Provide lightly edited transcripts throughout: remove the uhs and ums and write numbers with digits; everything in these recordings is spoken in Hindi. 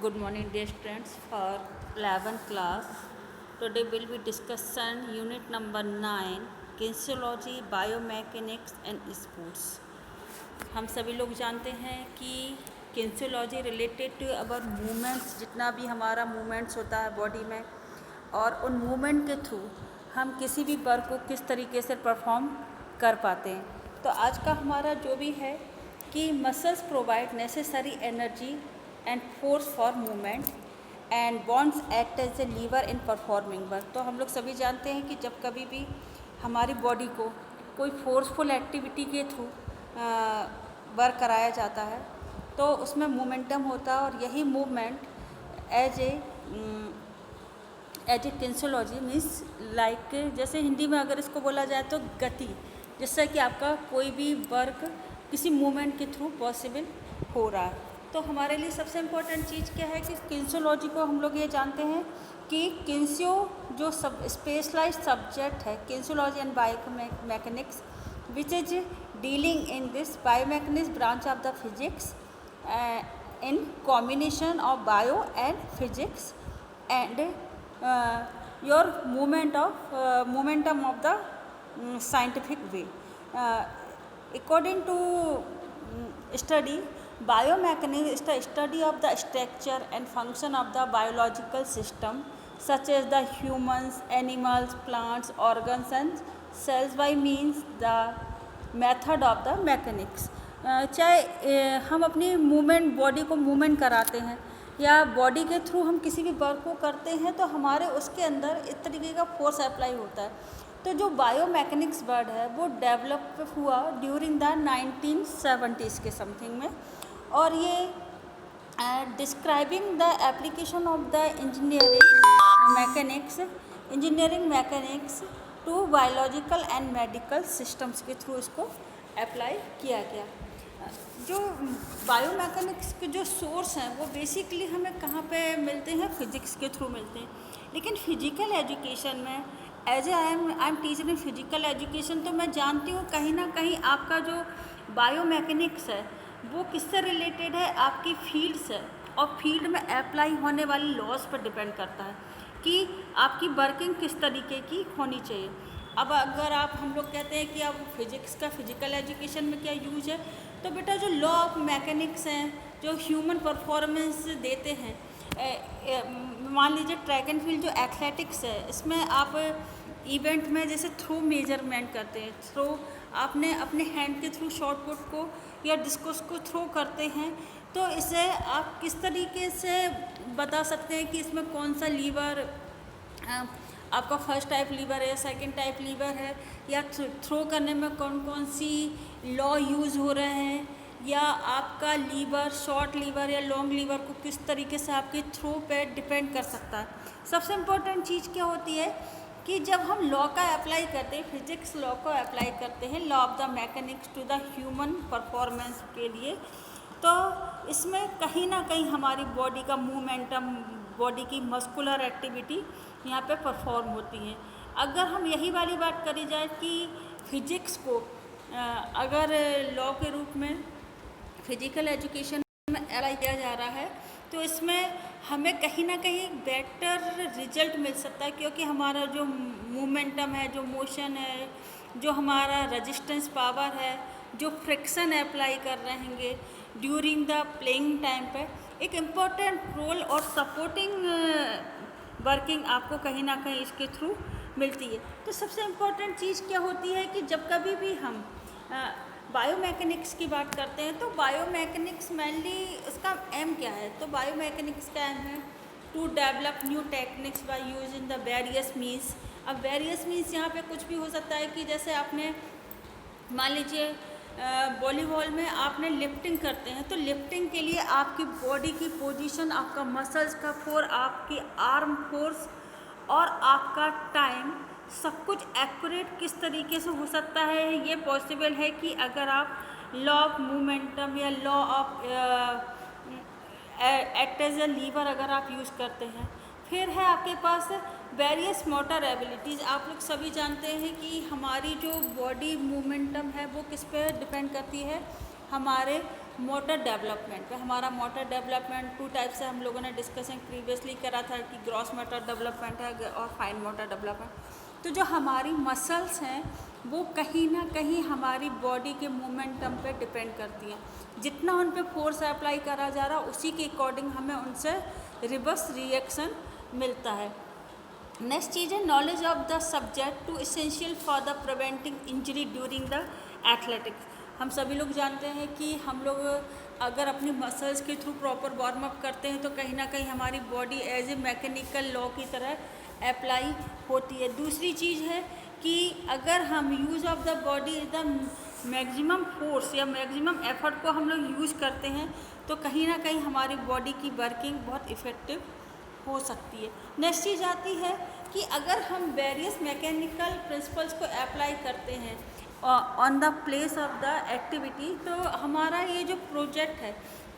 Good morning, dear students. For 11th class, today we'll be discussing unit number 9, kinesiology, biomechanics and sports. हम सभी लोग जानते हैं कि kinesiology related to our movements, जितना भी हमारा मूवमेंट्स होता है बॉडी में, और उन मूवमेंट के थ्रू हम किसी भी वर्क को किस तरीके से परफॉर्म कर पाते हैं। तो आज का हमारा जो भी है कि muscles provide necessary energy and force for movement and bonds act as a lever in performing work. तो हम लोग सभी जानते हैं कि जब कभी भी हमारी बॉडी को कोई फोर्सफुल एक्टिविटी के थ्रू वर्क कराया जाता है तो उसमें मोमेंटम होता है, और यही movement as a kinesiology means like, जैसे हिंदी में अगर इसको बोला जाए तो गति, जिससे कि आपका कोई भी वर्क किसी मूवमेंट के थ्रू पॉसिबल हो रहा है। तो हमारे लिए सबसे इम्पोर्टेंट चीज़ क्या है कि किनेसियोलॉजी को हम लोग ये जानते हैं कि किनेसियो जो सब स्पेशलाइज सब्जेक्ट है, kinesiology and biomechanics which is dealing in this biomechanics branch of the physics in combination of bio and physics and your momentum of the scientific way. According to study, biomechanics is the study of the structure and function of the biological system such as the humans, animals, plants, organs and cells by means the method of the mechanics. चाहे हम अपनी मूवमेंट, बॉडी को मूवमेंट कराते हैं या बॉडी के थ्रू हम किसी भी वर्क को करते हैं तो हमारे उसके अंदर इस तरीके का फोर्स अप्लाई होता है। तो जो बायोमैकेनिक्स वर्ड है वो डेवलप हुआ ड्यूरिंग द 1970s के समथिंग में, और ये describing the application of the engineering mechanics to biological and medical systems के थ्रू इसको अप्लाई किया गया। जो बायोमैकेनिक्स के जो सोर्स हैं वो बेसिकली हमें कहाँ पे मिलते हैं, फिजिक्स के थ्रू मिलते हैं। लेकिन फिजिकल एजुकेशन में as I am teacher in physical education, तो मैं जानती हूँ कहीं ना कहीं आपका जो बायोमैकेनिक्स है वो किससे रिलेटेड है, आपकी फील्ड से, और फील्ड में अप्लाई होने वाली लॉज पर डिपेंड करता है कि आपकी वर्किंग किस तरीके की होनी चाहिए। अब अगर हम लोग कहते हैं कि अब फिजिक्स का फिजिकल एजुकेशन में क्या यूज है, तो बेटा जो लॉ ऑफ मैकेनिक्स हैं जो ह्यूमन परफॉर्मेंस देते हैं, मान लीजिए ट्रैक एंड फील्ड जो एथलेटिक्स है, इसमें आप इवेंट में जैसे थ्रो मेजरमेंट करते हैं, थ्रो आपने अपने हैंड के थ्रू शॉट पुट को या डिस्कस को थ्रो करते हैं, तो इसे आप किस तरीके से बता सकते हैं कि इसमें कौन सा लीवर आपका फर्स्ट टाइप लीवर है, सेकंड टाइप लीवर है, या थ्रो करने में कौन कौन सी लॉ यूज़ हो रहे हैं, या आपका लीवर शॉर्ट लीवर या लॉन्ग लीवर को किस तरीके से आपके थ्रो पे डिपेंड कर सकता है। सबसे इम्पोर्टेंट चीज़ क्या होती है कि जब हम लॉ का अप्लाई करते हैं, फिजिक्स लॉ को अप्लाई करते हैं, law of the mechanics to the human performance के लिए, तो इसमें कहीं ना कहीं हमारी बॉडी का मूवमेंटम, बॉडी की मस्कुलर एक्टिविटी यहाँ पे परफॉर्म होती है। अगर हम यही वाली बात करी जाए कि फिजिक्स को अगर लॉ के रूप में फिजिकल एजुकेशन में अप्लाई किया जा रहा है तो इसमें हमें कहीं ना कहीं बेटर रिजल्ट मिल सकता है, क्योंकि हमारा जो मोमेंटम है, जो मोशन है, जो हमारा रेजिस्टेंस पावर है, जो फ्रिक्शन अप्लाई कर रहेंगे ड्यूरिंग द प्लेइंग टाइम पे, एक इम्पॉर्टेंट रोल और सपोर्टिंग वर्किंग आपको कहीं ना कहीं इसके थ्रू मिलती है। तो सबसे इम्पॉर्टेंट चीज़ क्या होती है कि जब कभी भी हम बायोमैकेनिक्स की बात करते हैं तो बायोमैकेनिक्स मेनली उसका एम क्या है, तो बायोमैकेनिक्स का एम है to develop new techniques by using the various means. अब वेरियस मीन्स यहाँ पे कुछ भी हो सकता है कि जैसे आपने मान लीजिए वॉलीबॉल में आपने लिफ्टिंग करते हैं, तो लिफ्टिंग के लिए आपकी बॉडी की पोजीशन, आपका मसल्स का फोर्स, आपकी आर्म फोर्स और आपका टाइम, सब कुछ एक्यूरेट किस तरीके से हो सकता है, ये पॉसिबल है कि अगर आप लॉ ऑफ मोमेंटम या law of act as a lever अगर आप यूज़ करते हैं। फिर है आपके पास वेरियस मोटर एबिलिटीज़। आप लोग सभी जानते हैं कि हमारी जो बॉडी मोमेंटम है वो किस पे डिपेंड करती है, हमारे मोटर डेवलपमेंट पे। हमारा मोटर डेवलपमेंट 2 टाइप से हम लोगों ने डिस्कशन प्रीवियसली करा था कि ग्रॉस मोटर डेवलपमेंट है और फाइन मोटर डेवलपमेंट। तो जो हमारी मसल्स हैं वो कहीं ना कहीं हमारी बॉडी के मोमेंटम पे डिपेंड करती हैं। जितना उन पे फोर्स अप्लाई करा जा रहा उसी के अकॉर्डिंग हमें उनसे रिवर्स रिएक्शन मिलता है। नेक्स्ट चीज़ है knowledge of the subject to essential for the preventing injury during the athletics. हम सभी लोग जानते हैं कि हम लोग अगर अपनी मसल्स के थ्रू प्रॉपर वार्म अप करते हैं तो कहीं ना कहीं हमारी body as a mechanical law की तरह अप्लाई होती है। दूसरी चीज़ है कि अगर हम use of the body the maximum force या मैक्सिमम एफर्ट को हम लोग यूज़ करते हैं तो कहीं ना कहीं हमारी बॉडी की वर्किंग बहुत इफ़ेक्टिव हो सकती है। नेक्स्ट चीज़ आती है कि अगर हम वेरियस मैकेनिकल प्रिंसिपल्स को अप्लाई करते हैं on the place of the activity, तो हमारा ये जो प्रोजेक्ट है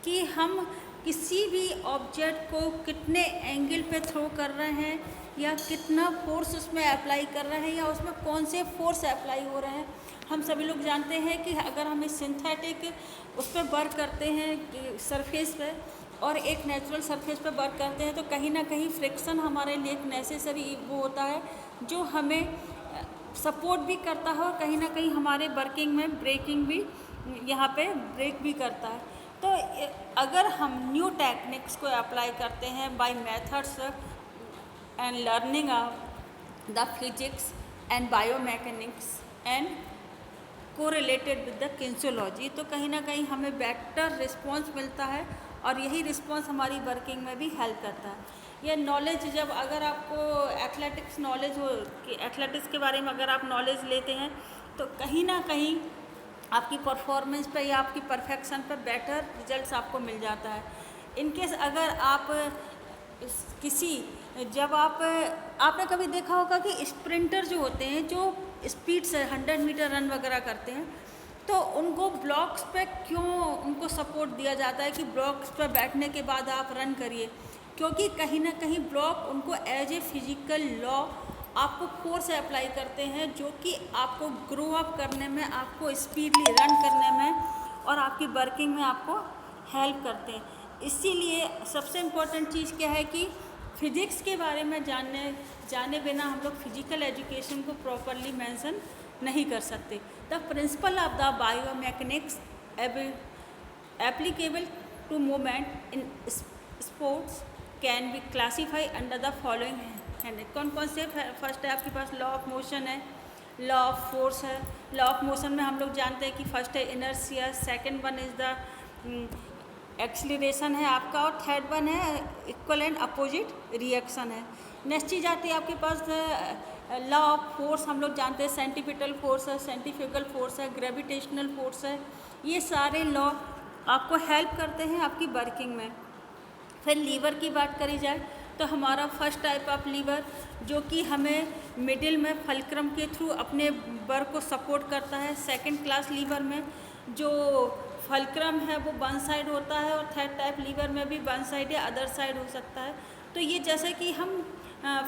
कि हम किसी भी ऑब्जेक्ट को कितने एंगल पे थ्रो कर रहे हैं या कितना फोर्स उसमें अप्लाई कर रहे हैं या उसमें कौन से फोर्स अप्लाई हो रहे हैं। हम सभी लोग जानते हैं कि अगर हम इस सिंथेटिक उस पर वर्क करते हैं सरफेस पे और एक नेचुरल सरफेस पे वर्क करते हैं तो कहीं ना कहीं फ्रिक्शन हमारे लिए एक नेसेसरी वो होता है जो हमें सपोर्ट भी करता है और कहीं ना कहीं हमारे वर्किंग में ब्रेकिंग भी यहाँ पे ब्रेक भी करता है। तो अगर हम न्यू टेक्निक्स को अप्लाई करते हैं by methods and learning the physics and biomechanics and correlated with the kinesiology, तो कहीं ना कहीं हमें बेटर रिस्पॉन्स मिलता है और यही रिस्पॉन्स हमारी वर्किंग में भी हेल्प करता है। ये नॉलेज जब अगर आपको एथलेटिक्स नॉलेज हो कि एथलेटिक्स के बारे में अगर आप नॉलेज लेते हैं तो कहीं ना कहीं आपकी परफॉर्मेंस पे या आपकी परफेक्शन पे बेटर रिजल्ट्स आपको मिल जाता है। इनकेस अगर आप किसी जब आपने कभी देखा होगा कि स्प्रिंटर जो होते हैं जो स्पीड से 100 मीटर रन वगैरह करते हैं तो उनको ब्लॉक्स पे क्यों उनको सपोर्ट दिया जाता है कि ब्लॉक्स पे बैठने के बाद आप रन करिए, क्योंकि कहीं ना कहीं ब्लॉक उनको एज ए फिजिकल लॉ आपको फोर्स अप्लाई करते हैं जो कि आपको ग्रो अप करने में, आपको स्पीडली रन करने में और आपकी वर्किंग में आपको हेल्प करते हैं। इसीलिए सबसे इम्पोर्टेंट चीज़ क्या है कि फिजिक्स के बारे में जाने बिना हम लोग फिजिकल एजुकेशन को प्रॉपरली मेंशन नहीं कर सकते। The principle of the biomechanics applicable to movement in sports can be classify under the following hand. कौन कौन से? फर्स्ट है आपके पास लॉ ऑफ मोशन है, लॉ ऑफ फोर्स है। लॉ ऑफ मोशन में हम लोग जानते हैं कि फर्स्ट है inertia, second one is the acceleration है आपका और थर्ड वन है इक्वल एंड अपोजिट रिएक्शन है। नेक्स्ट चीज़ आती है आपके पास लॉ ऑफ फोर्स। हम लोग जानते हैं सेंटीपिटल फोर्स है, सेंटीफ्यूगल फोर्स है, ग्रेविटेशनल फोर्स है। ये सारे लॉ आपको हेल्प करते हैं आपकी वर्किंग में। फिर लीवर की बात करी जाए तो हमारा फर्स्ट टाइप ऑफ लीवर जो कि हमें मिडिल में फल्क्रम के थ्रू अपने वर्क को सपोर्ट करता है। सेकंड क्लास लीवर में जो फल्क्रम है वो वन साइड होता है और थर्ड टाइप लीवर में भी वन साइड या अदर साइड हो सकता है। तो ये जैसे कि हम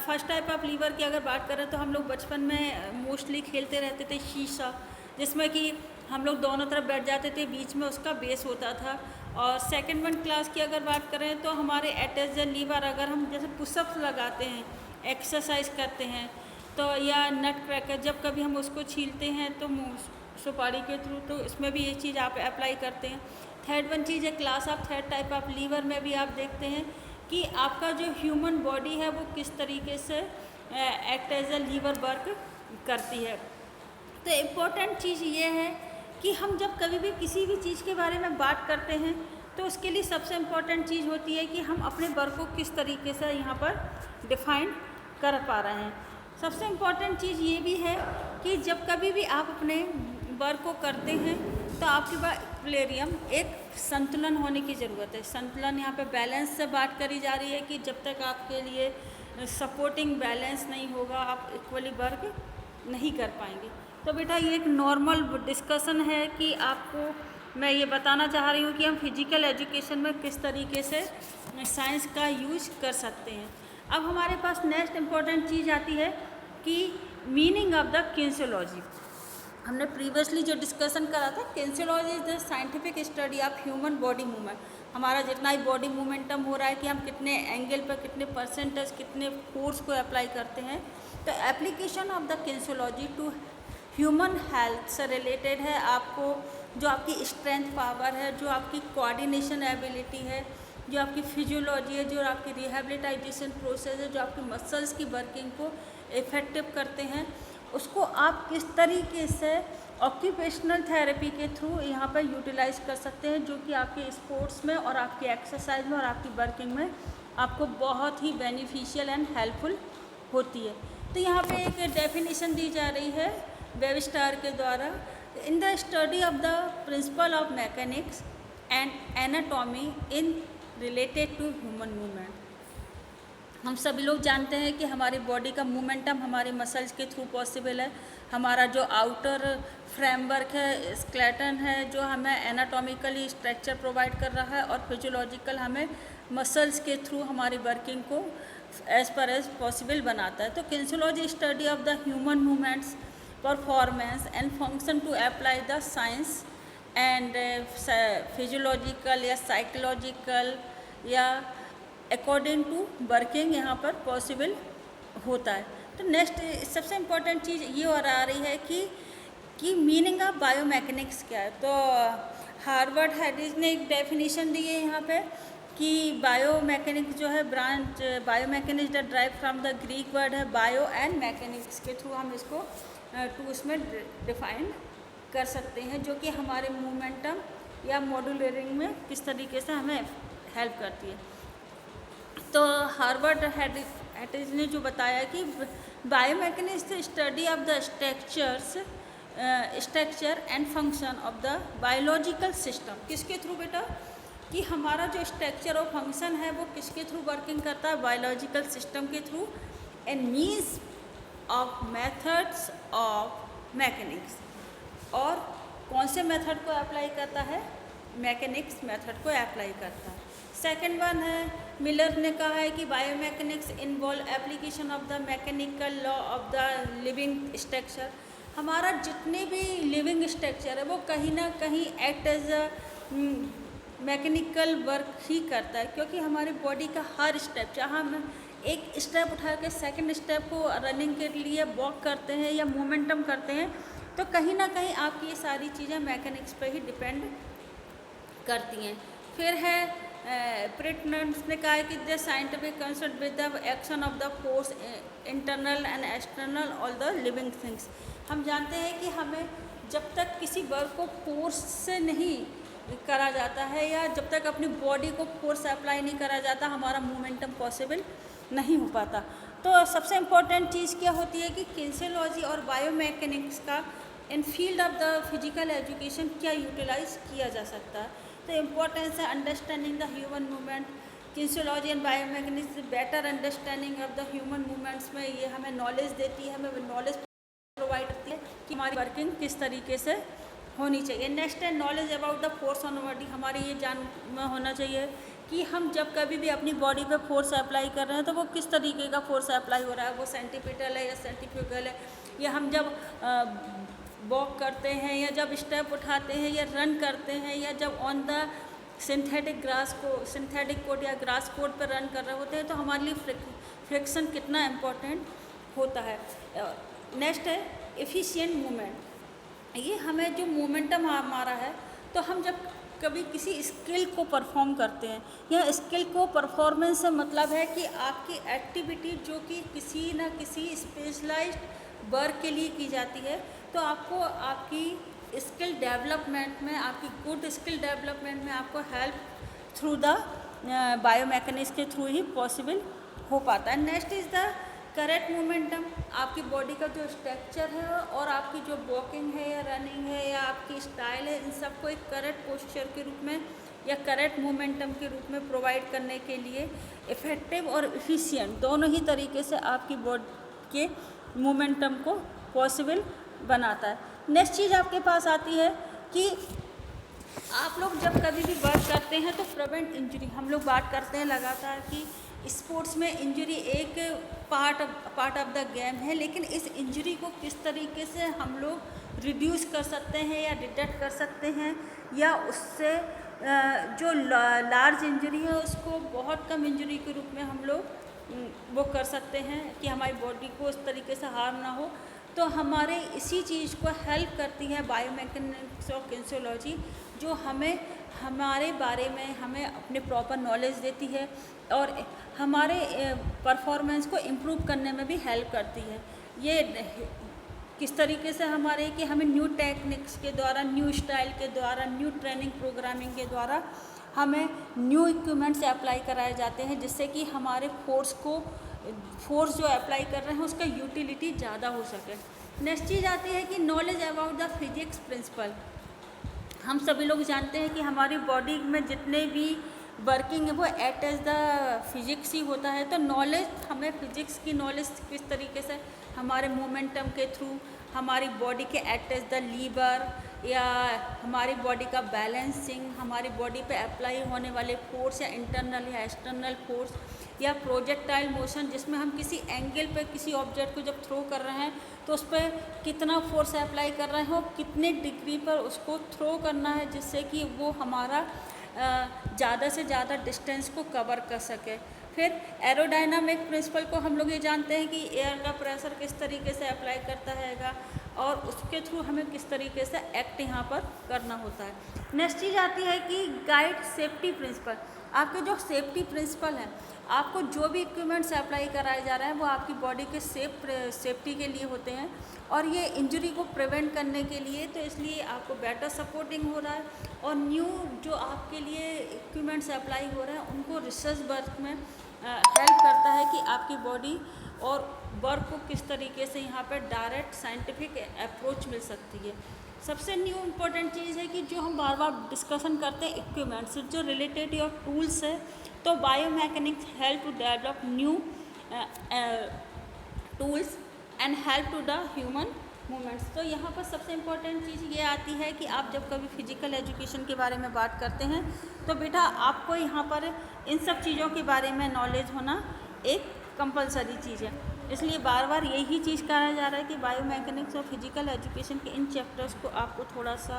फर्स्ट टाइप ऑफ लीवर की अगर बात करें तो हम लोग बचपन में मोस्टली खेलते रहते थे शीशा, जिसमें कि हम लोग दोनों तरफ बैठ जाते थे, बीच में उसका बेस होता था। और सेकंड वन क्लास की अगर बात करें तो हमारे अटैच्ड लीवर अगर हम जैसे पुशअप्स लगाते हैं, एक्सरसाइज करते हैं तो या नट क्रैकर जब कभी हम उसको छीलते हैं तो सुपारी के थ्रू, तो इसमें भी ये चीज़ आप अप्लाई करते हैं। थर्ड वन चीज़ है class of third type of lever में भी आप देखते हैं कि आपका जो ह्यूमन बॉडी है वो किस तरीके से act as a lever work करती है। तो इम्पोर्टेंट चीज़ ये है कि हम जब कभी भी किसी भी चीज़ के बारे में बात करते हैं तो उसके लिए सबसे इम्पोर्टेंट चीज़ होती है कि हम अपने वर्क को किस तरीके से यहाँ पर डिफाइन कर पा रहे हैं। सबसे इम्पोर्टेंट चीज़ ये भी है कि जब कभी भी आप अपने वर्क को करते हैं तो आपके पास इक्विलिब्रियम एक संतुलन होने की ज़रूरत है। संतुलन यहाँ पे बैलेंस से बात करी जा रही है कि जब तक आपके लिए सपोर्टिंग बैलेंस नहीं होगा आप इक्वली वर्क नहीं कर पाएंगे। तो बेटा ये एक नॉर्मल डिस्कशन है कि आपको मैं ये बताना चाह रही हूँ कि हम फिजिकल एजुकेशन में किस तरीके से साइंस का यूज कर सकते हैं। अब हमारे पास नेक्स्ट इम्पॉर्टेंट चीज़ आती है कि मीनिंग ऑफ द किनेसियोलॉजी। हमने प्रीवियसली जो डिस्कशन करा था, kinesiology is the scientific study of human body movement. हमारा जितना ही बॉडी मोमेंटम हो रहा है कि हम कितने एंगल पर कितने परसेंटेज कितने फोर्स को अप्लाई करते हैं। तो application of the kinesiology to human health से रिलेटेड है। आपको जो आपकी स्ट्रेंथ पावर है, जो आपकी कोऑर्डिनेशन एबिलिटी है, जो आपकी फिजियोलॉजी है, जो आपकी रिहेबिलिटाइजेशन प्रोसेस है, जो आपकी मसल्स की वर्किंग को इफेक्टिव करते हैं, उसको आप किस तरीके से ऑक्यूपेशनल थेरेपी के थ्रू यहाँ पर यूटिलाइज कर सकते हैं, जो कि आपके स्पोर्ट्स में और आपकी एक्सरसाइज में और आपकी वर्किंग में आपको बहुत ही बेनिफिशियल एंड हेल्पफुल होती है। तो यहाँ पे एक डेफिनेशन दी जा रही है वेबस्टर के द्वारा, in the study of the principle of mechanics and anatomy in related to human movement. हम सभी लोग जानते हैं कि हमारी बॉडी का मोमेंटम हमारी मसल्स के थ्रू पॉसिबल है। हमारा जो आउटर फ्रेमवर्क है, स्केलेटन है, जो हमें एनाटॉमिकली स्ट्रक्चर प्रोवाइड कर रहा है, और फिजियोलॉजिकल हमें मसल्स के थ्रू हमारी वर्किंग को एज पर एज पॉसिबल बनाता है। तो kinesiology study of the human movements performance and function to apply the science and physiological या साइकोलॉजिकल या अकॉर्डिंग टू वर्किंग यहाँ पर पॉसिबल होता है। तो नेक्स्ट सबसे इम्पोर्टेंट चीज़ ये और आ रही है कि मीनिंग ऑफ बायोमैकेनिक्स क्या है। तो हार्वर्ड हेरिज ने एक डेफिनेशन दी है यहाँ पे कि बायोमैकेनिक्स जो है branch biomechanics the drive from the Greek word है बायो एंड मैकेनिक्स के थ्रू हम इसको उसमें डिफाइन कर सकते हैं, जो कि हमारे मोमेंटम या मॉड्यूलरिंग में किस तरीके से हमें हेल्प करती है। तो हार्वर्ड हेरिज ने जो बताया कि biomechanics study of the structure and function of the biological system. किसके थ्रू बेटा? कि हमारा जो स्ट्रक्चर और फंक्शन है वो किसके थ्रू वर्किंग करता है? बायोलॉजिकल सिस्टम के through, and means of methods of mechanics. और कौन से मेथड को अप्लाई करता है? मैकेनिक्स मेथड को अप्लाई करता है। सेकेंड वन है, मिलर ने कहा है कि biomechanics involve application of the mechanical law of the living structure. हमारा जितने भी लिविंग स्ट्रक्चर है वो कहीं ना कहीं act as a mechanical work ही करता है, क्योंकि हमारी बॉडी का हर स्टेप, जहाँ हम एक स्टेप उठा के सेकेंड स्टेप को रनिंग के लिए वॉक करते हैं या मोमेंटम करते हैं, तो कहीं ना कहीं आपकी ये सारी चीज़ें मैकेनिक्स पे ही डिपेंड करती हैं। फिर है प्रिटनर्स ने कहा है कि the scientific concept with the action of the force internal and external all the living things. हम जानते हैं कि हमें जब तक किसी वर्क को फोर्स से नहीं करा जाता है या जब तक अपनी बॉडी को फोर्स अप्लाई नहीं करा जाता, हमारा मोमेंटम पॉसिबल नहीं हो पाता। तो सबसे इम्पॉर्टेंट चीज़ क्या होती है कि किनेसियोलॉजी और बायोमैकेनिक्स का in field of the physical education क्या यूटिलाइज किया जा सकता है। तो इम्पोर्टेंस है understanding the human movement. Kinesiology and biomechanics better understanding of the human movements में ये हमें नॉलेज देती है, हमें नॉलेज प्रोवाइड करती है कि हमारी वर्किंग किस तरीके से होनी चाहिए। नेक्स्ट है knowledge about the force on body. हमारी ये जान में होना चाहिए कि हम जब कभी भी अपनी बॉडी पे फोर्स अप्लाई कर रहे हैं तो वो किस तरीके का फोर्स अप्लाई हो रहा है, वो सेंटीपिटल है या सेंट्रीफ्यूगल है, या हम जब वॉक करते हैं या जब स्टेप उठाते हैं या रन करते हैं या जब ऑन द सिंथेटिक कोड या ग्रास कोड पर रन कर रहे होते हैं, तो हमारे लिए फ्रिक्शन कितना इम्पोर्टेंट होता है। नेक्स्ट है एफिशिएंट मूवमेंट। ये हमें जो मोमेंटम हमारा है, तो हम जब कभी किसी स्किल को परफॉर्म करते हैं, यह स्किल को परफॉर्मेंस से मतलब है कि आपकी एक्टिविटी जो कि किसी न किसी स्पेशलाइज्ड वर्क के लिए की जाती है, तो आपको आपकी स्किल डेवलपमेंट में, आपकी गुड स्किल डेवलपमेंट में आपको हेल्प थ्रू द बायोमैकेनिक्स के थ्रू ही पॉसिबल हो पाता है। Next is the correct momentum. आपकी बॉडी का जो स्ट्रक्चर है और आपकी जो वॉकिंग है या रनिंग है या आपकी स्टाइल है, इन सबको एक करेक्ट पोस्चर के रूप में या करेक्ट मोमेंटम के रूप में प्रोवाइड करने के लिए इफ़ेक्टिव और एफिशिएंट दोनों ही तरीके से आपकी बॉडी के मोमेंटम को पॉसिबल बनाता है। नेक्स्ट चीज़ आपके पास आती है कि आप लोग जब कभी भी वर्क करते हैं तो प्रिवेंट इंजरी, हम लोग बात करते हैं लगातार कि स्पोर्ट्स में इंजरी एक पार्ट ऑफ द गेम है, लेकिन इस इंजरी को किस तरीके से हम लोग रिड्यूस कर सकते हैं या डिटेक्ट कर सकते हैं, या उससे जो लार्ज इंजरी है उसको बहुत कम इंजरी के रूप में हम लोग वो कर सकते हैं कि हमारी बॉडी को उस तरीके से हार्म ना हो। तो हमारे इसी चीज़ को हेल्प करती है बायोमैकेनिक्स और किनेसियोलॉजी, जो हमें हमारे बारे में हमें अपने प्रॉपर नॉलेज देती है और हमारे परफॉर्मेंस को इम्प्रूव करने में भी हेल्प करती है। ये किस तरीके से हमारे कि हमें न्यू टेक्निक्स के द्वारा, न्यू स्टाइल के द्वारा, न्यू ट्रेनिंग प्रोग्रामिंग के द्वारा हमें न्यू इक्विपमेंट्स अप्लाई कराए जाते हैं, जिससे कि हमारे फोर्स जो अप्लाई कर रहे हैं उसका यूटिलिटी ज़्यादा हो सके। नेक्स्ट चीज़ आती है कि knowledge about the physics principle. हम सभी लोग जानते हैं कि हमारी बॉडी में जितने भी वर्किंग है वो एट एज द फिजिक्स ही होता है। तो नॉलेज, हमें फिजिक्स की नॉलेज किस तरीके से हमारे मोमेंटम के थ्रू, हमारी बॉडी के एट एज द लीवर, या हमारी बॉडी का बैलेंसिंग, हमारी बॉडी पे अप्लाई होने वाले फोर्स या इंटरनल या एक्सटर्नल फोर्स, या प्रोजेक्टाइल मोशन जिसमें हम किसी एंगल पे किसी ऑब्जेक्ट को जब थ्रो कर रहे हैं तो उस पर कितना फोर्स अप्लाई कर रहे हैं और कितने डिग्री पर उसको थ्रो करना है, जिससे कि वो हमारा ज़्यादा से ज़्यादा डिस्टेंस को कवर कर सके। फिर एरोडायनामिक प्रिंसिपल को हम लोग ये जानते हैं कि एयर का प्रेशर किस तरीके से अप्लाई करता हैगा और उसके थ्रू हमें किस तरीके से एक्ट यहाँ पर करना होता है। नेक्स्ट चीज़ आती है कि गाइड सेफ्टी प्रिंसिपल। आपके जो सेफ्टी प्रिंसिपल हैं, आपको जो भी इक्विपमेंट्स अप्लाई कराए जा रहे हैं वो आपकी बॉडी के सेफ्टी के लिए होते हैं और ये इंजरी को प्रिवेंट करने के लिए, तो इसलिए आपको बेटर सपोर्टिंग हो रहा है। और न्यू जो आपके लिए इक्विपमेंट्स अप्लाई हो रहे हैं उनको रिसर्च वर्क में हेल्प करता है कि आपकी बॉडी और वर्क को किस तरीके से यहाँ पर डायरेक्ट साइंटिफिक अप्रोच मिल सकती है। सबसे न्यू इम्पोर्टेंट चीज़ है कि जो हम बार बार डिस्कशन करते हैं इक्विपमेंट्स जो रिलेटेड या टूल्स है, तो biomechanics help to develop new tools and help to the human movements. तो यहाँ पर सबसे इम्पोर्टेंट चीज़ ये आती है कि आप जब कभी फिजिकल एजुकेशन के बारे में बात करते हैं तो बेटा आपको यहाँ पर इन सब चीज़ों के बारे में नॉलेज होना एक कंपलसरी चीज़ है। इसलिए बार बार यही चीज़ कहा जा रहा है कि बायोमैकेनिक्स और फिजिकल एजुकेशन के इन चैप्टर्स को आपको थोड़ा सा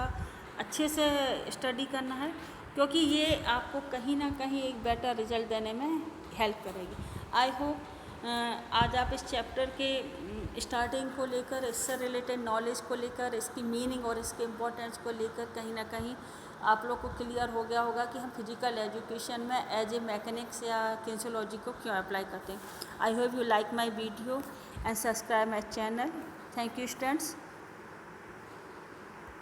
अच्छे से स्टडी करना है, क्योंकि ये आपको कहीं ना कहीं एक बेटर रिजल्ट देने में हेल्प करेगी। आई होप आज आप इस चैप्टर के स्टार्टिंग को लेकर, इससे रिलेटेड नॉलेज को लेकर, इसकी मीनिंग और इसके इम्पोर्टेंस को लेकर कहीं ना कहीं आप लोग को क्लियर हो गया होगा कि हम फिजिकल एजुकेशन में एज ए मैकेनिक्स या किनेसियोलॉजी को क्यों अप्लाई करते हैं। I hope you like my video and subscribe my channel. Thank you students.